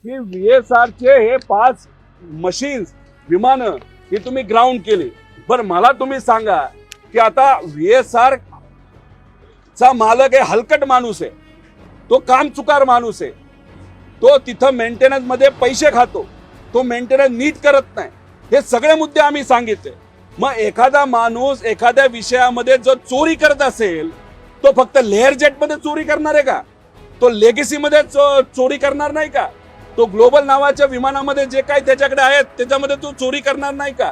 की VSR चे हे 5 मशीन्स विमानं ही तुम्ही ग्राउंड केली. बरं मला तुम्ही सांगा की आता VSR चा मालक हे हलकट माणूस आहे, तो काम चुकार माणूस आहे, तो तिथं मेंटेनन्स मध्ये पैसे खातो, तो मेंटेनन्स नीट करत नाही. हे सगळे मुद्दे आम्ही सांगितले. मग एखादा माणूस एखाद्या विषयामध्ये जर चोरी करत असेल, तो फक्त लेअर जेट मध्ये चोरी करणार आहे का? तो लेगेसी मध्ये चोरी करणार नाही का? तो ग्लोबल नावाच्या विमानामध्ये जे काही त्याच्याकडे आहेत त्याच्यामध्ये तो चोरी करणार नाही का?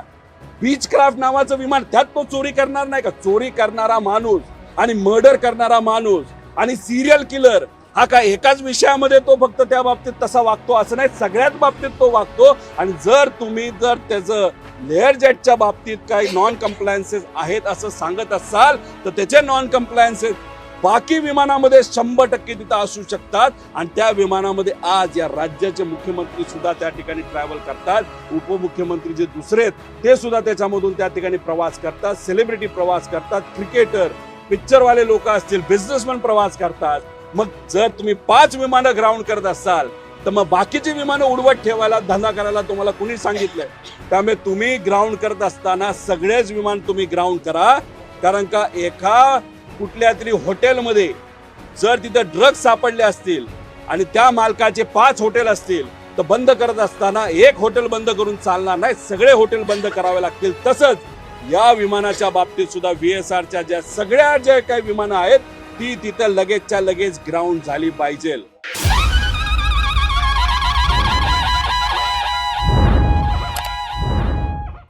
बीच क्राफ्ट नावाचं विमान त्यात तो चोरी करणार नाही का? चोरी करणारा माणूस आणि मर्डर करणारा माणूस आणि सिरियल किलर हा काय एकाच विषयामध्ये तो फक्त त्या बाबतीत तसा वागतो असं नाही, सगळ्याच बाबतीत तो वागतो. आणि जर तुम्ही जर त्याचं लेअर जेटच्या बाबतीत काही नॉन कम्प्लायन्सेस आहेत असं सांगत असाल तर त्याचे नॉन कम्प्लायन्सेस बाकी विमानामध्ये 100% तिथं असू शकतात. आणि त्या विमानामध्ये आज या राज्याचे मुख्यमंत्री सुद्धा त्या ठिकाणी ट्रॅव्हल करतात, उपमुख्यमंत्री जे दुसरे आहेत ते सुद्धा त्याच्यामधून त्या ठिकाणी प्रवास करतात, सेलिब्रिटी प्रवास करतात, क्रिकेटर पिक्चरवाले लोक असतील, बिझनेसमॅन प्रवास करतात. मग जर तुम्ही 5 विमानं ग्राउंड करत असाल तर मग बाकीची विमानं उडवत ठेवायला धंदा करायला तुम्हाला कुणी सांगितलंय? त्यामुळे तुम्ही ग्राउंड करत असताना सगळेच विमान तुम्ही ग्राउंड करा. कारण का एका कुठल्या तरी हॉटेलमध्ये जर तिथे ड्रग्ज सापडले असतील आणि त्या मालकाचे 5 हॉटेल असतील तर बंद करत असताना एक हॉटेल बंद करून चालणार नाही, सगळे हॉटेल बंद करावे लागतील. तसंच या विमानाच्या बाबतीत सुद्धा VSRच्या ज्या सगळ्या ज्या काही विमानं आहेत ती तिथं लगेचच्या लगेच ग्राउंड झाली पाहिजे.